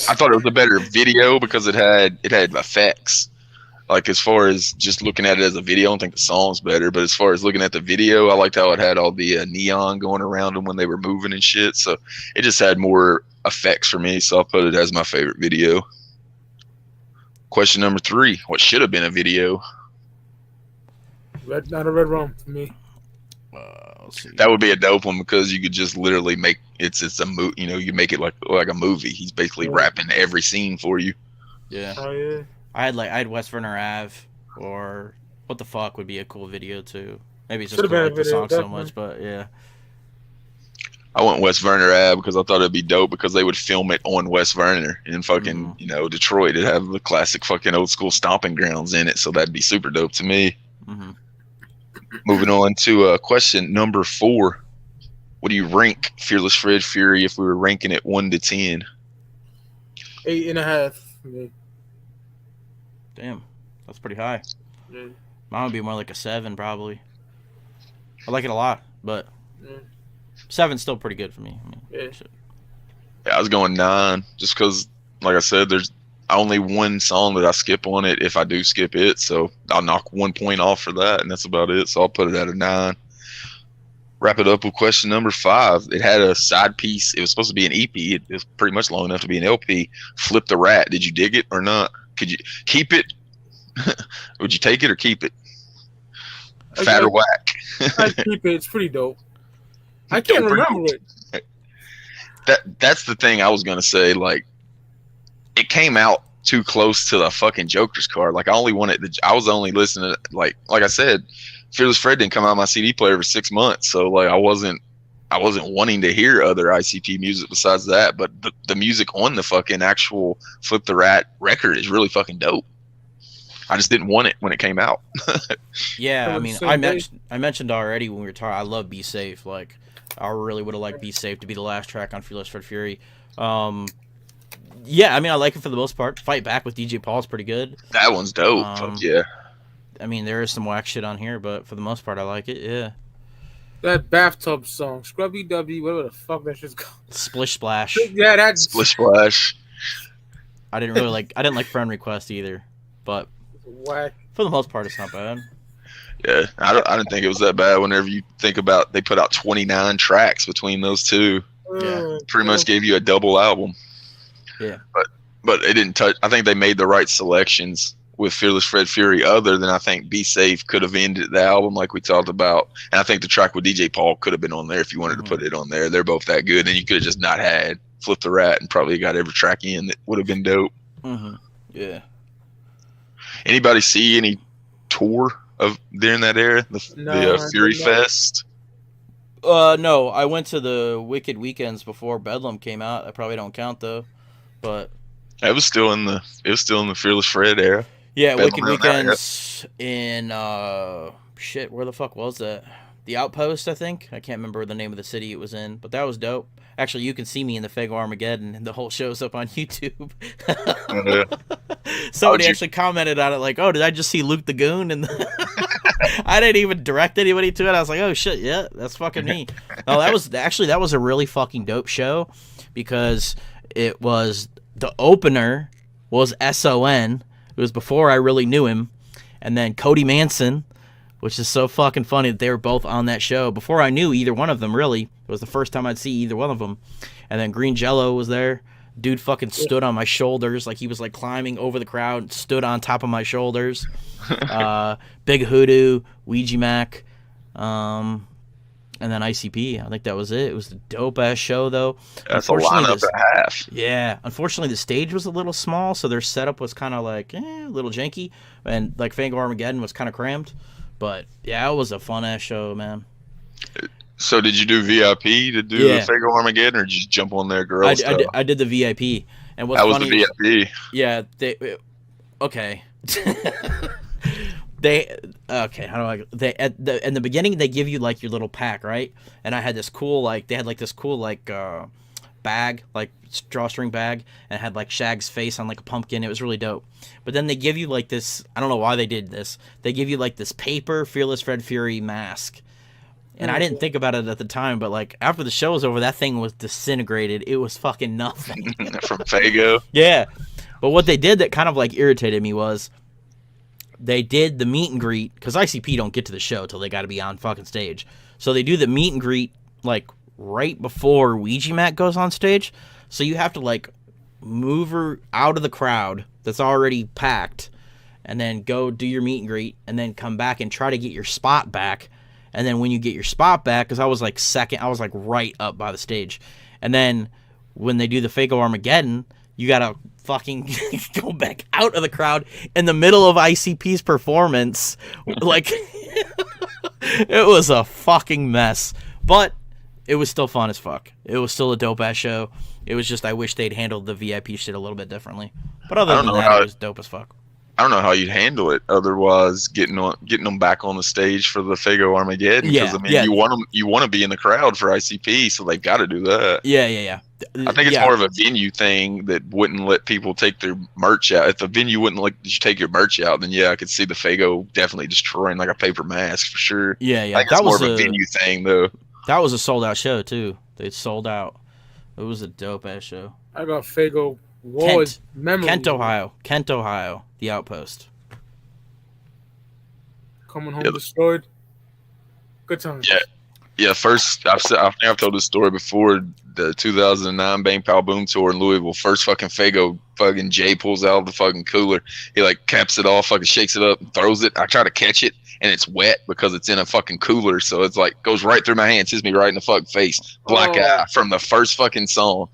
I thought it was a better video because it had effects. Like, as far as just looking at it as a video, I don't think the song's better. But as far as looking at the video, I liked how it had all the neon going around them when they were moving and shit. So it just had more effects for me. So I'll put it as my favorite video. Question number 3, what should have been a video?
Not a Red Rum for me.
Let's see.
That would be a dope one because you could just literally make it's a you make it like a movie. He's basically rapping every scene for you.
Yeah.
Oh yeah.
I had West Werner Ave, or What the Fuck would be a cool video too. Maybe it's just
Should've
cool I
been a
like the
video,
song so
definitely.
much, but yeah.
I went West Werner Ave because I thought it'd be dope because they would film it on West Werner in fucking Detroit. It'd have the classic fucking old school stomping grounds in it, so that'd be super dope to me. Moving on to question number 4. What do you rank Fearless Fred Fury if we were ranking it 1 to 10?
8.5 for me.
Damn, that's pretty high.
Yeah.
Mine would be more like a 7 probably. I like it a lot, but
Yeah.
7's still pretty good for me. I mean,
Yeah.
shit.
Yeah, I was going 9 just because, like I said, there's only one song that I skip on it if I do skip it, so I'll knock 1 point off for that, and that's about it. So I'll put it at a 9. wrap it up with question number 5. It had a side piece. It was supposed to be an EP. It was pretty much long enough to be an LP. Flip the Rat. Did you dig it or not? Could you keep it? Would you take it or keep it? Fat or whack?
I keep it. It's pretty dope. I can't remember it.
That's the thing I was gonna say. Like, it came out too close to the fucking Jokerz card. Like, I was only listening to, like I said, Fearless Fred didn't come out on my CD player for 6 months, so like I wasn't wanting to hear other ICP music besides that. But the music on the fucking actual Flip the Rat record is really fucking dope. I just didn't want it when it came out.
Yeah, I mean, I mentioned already when we were talking, I love Be Safe. Like, I really would have liked Be Safe to be the last track on Fearless Fred Fury. Yeah, I mean, I like it for the most part. Fight Back with DJ Paul's pretty good.
That one's dope. Fuck yeah.
I mean, there is some whack shit on here, but for the most part, I like it. Yeah.
That bathtub song, Scrubby Dubby, whatever the fuck that shit's called.
Splish Splash.
Yeah, that's
Splish Splash.
I didn't like Friend Request either, but
whack.
For the most part, it's not bad.
Yeah, I didn't think it was that bad. Whenever you think about, they put out 29 tracks between those two.
Yeah.
Pretty much gave you a double album.
Yeah.
But it didn't touch. I think they made the right selections with Fearless Fred Fury, other than I think Be Safe could have ended the album like we talked about. And I think the track with DJ Paul could have been on there if you wanted to put it on there. They're both that good. And you could have just not had Flip the Rat and probably got every track in that would have been dope.
Mm-hmm. Yeah.
Anybody see any tour of during that era? The Fury Fest?
No, I went to the Wicked Weekends before Bedlam came out. I probably don't count though, but
it was still in the Fearless Fred era.
Yeah, Wicked Weekends in shit. Where the fuck was that? The Outpost, I think. I can't remember the name of the city it was in, but that was dope. Actually, you can see me in the Fago Armageddon, and the whole show's up on YouTube. Somebody actually commented on it, like, "Oh, did I just see Luke the Goon?" And I didn't even direct anybody to it. I was like, "Oh shit, yeah, that's fucking me." No, that was a really fucking dope show because it was the opener was SON. It was before I really knew him, and then Cody Manson, which is so fucking funny that they were both on that show before I knew either one of them. Really, it was the first time I'd see either one of them. And then Green Jello was there. Dude fucking stood on my shoulders like he was like climbing over the crowd, stood on top of my shoulders. Big Hoodoo, Ouija Mac, and then ICP. I think that was it. It was a dope ass show though.
That's a lineup and a half.
Yeah, unfortunately the stage was a little small, so their setup was kind of like a little janky, and like Fango Armageddon was kind of crammed. But yeah, it was a fun ass show, man.
So did you do VIP to do the Fago Armageddon, or did you just jump on there, girls?
I did the VIP, and what's
that was
funny
the VIP.
Yeah, okay. How do I? In the beginning they give you like your little pack, right? And I had this cool they had this cool bag, like drawstring bag, and it had like Shag's face on like a pumpkin. It was really dope. But then they give you like this. I don't know why they did this. They give you like this paper Fearless Fred Fury mask. And I didn't think about it at the time, but like after the show was over, that thing was disintegrated. It was fucking nothing.
From Fago.
Yeah. But what they did that kind of like irritated me was they did the meet and greet, because ICP don't get to the show till they got to be on fucking stage. So they do the meet and greet like right before Ouija Mac goes on stage. So you have to like move her out of the crowd that's already packed and then go do your meet and greet and then come back and try to get your spot back. And then when you get your spot back, because I was like second, I was like right up by the stage. And then when they do the Fago Armageddon, you gotta fucking go back out of the crowd in the middle of ICP's performance. Like, it was a fucking mess. But it was still fun as fuck. It was still a dope ass show. It was just I wish they'd handled the VIP shit a little bit differently. But other than that, it was dope as fuck.
I don't know how you'd handle it otherwise, getting them back on the stage for the Fago Armageddon.
Yeah,
I mean, you want to be in the crowd for ICP, so they've got to do that.
Yeah.
I think it's more of a venue thing that wouldn't let people take their merch out. If the venue wouldn't let you take your merch out, then I could see the Fago definitely destroying like a paper mask for sure.
Yeah.
I think that was more of a venue thing though.
That was a sold out show too. They sold out. It was a dope ass show.
I got Fago.
Kent, Ohio, the Outpost.
Coming home destroyed. Good times.
Yeah. Yeah, first I think I've told this story before. The 2009 Bang Pow Boom tour in Louisville. First fucking Fago, fucking Jay pulls out of the fucking cooler. He like caps it off, fucking shakes it up, and throws it. I try to catch it, and it's wet because it's in a fucking cooler, so it's like goes right through my hands, hits me right in the fucking face. Black eye from the first fucking song.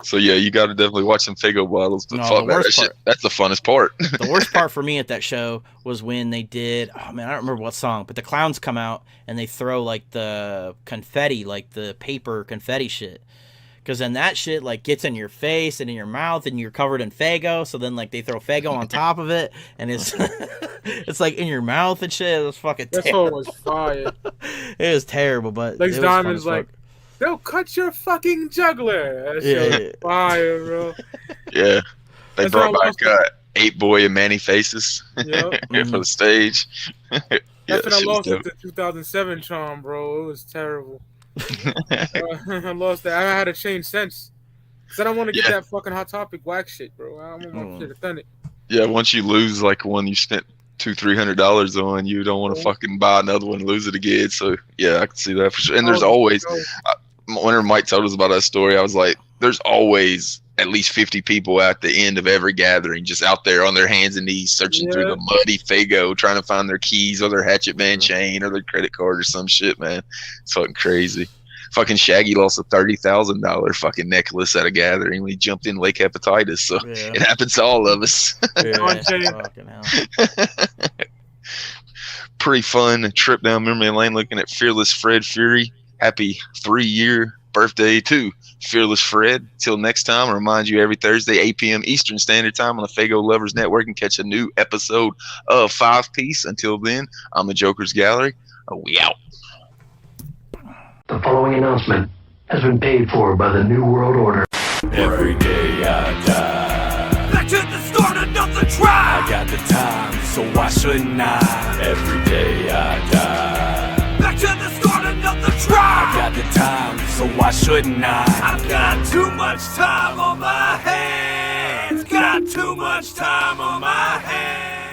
So yeah, you got to definitely watch some Fago bottles. But fuck that shit. That's the funnest part.
The worst part for me at that show was when they did. Oh man, I don't remember what song, but the clowns come out and they throw like the confetti, like the paper confetti shit. Because then that shit like gets in your face and in your mouth, and you're covered in Fago. So then like they throw Fago on top of it, and it's it's like in your mouth and shit. It was fucking.
That song was fire.
It was terrible, but
Lex Diamond's like, they'll cut your fucking juggler. That shit was fire, bro.
Yeah, they brought back 8-Boy and Manny Faces for the stage.
That's when I lost it to 2007 charm, bro. It was terrible. I lost that. I had to change sense. Cause I don't want to get that fucking Hot Topic whack shit, bro. I want my shit authentic.
Yeah, once you lose like one you spent $200-300 on, you don't want to fucking buy another one and lose it again. So yeah, I can see that for sure. And there's always, whenever Mike told us about that story, I was like, there's always at least 50 people at the end of every gathering, just out there on their hands and knees, searching through the muddy Fago, trying to find their keys or their Hatchet Man chain or their credit card or some shit, man. It's fucking crazy. Fucking Shaggy lost a $30,000 fucking necklace at a gathering when he jumped in Lake Hepatitis. So it happens to all of us.
Fucking hell.
Pretty fun trip down memory lane looking at Fearless Fred Fury. Happy 3-year birthday to Fearless Fred. Till next time, I remind you every Thursday, 8 p.m. Eastern Standard Time on the Fago Lovers Network, and catch a new episode of 5 Piece. Until then, I'm the Jokerz Gallery. We out.
The following announcement has been paid for by the New World Order.
Every day I die.
Back to the start, another try.
I got the time, so why shouldn't I? Every day I die.
Back to the start, another try.
I got the time, so why shouldn't I?
I've got too much time on my hands. Got too much time on my hands.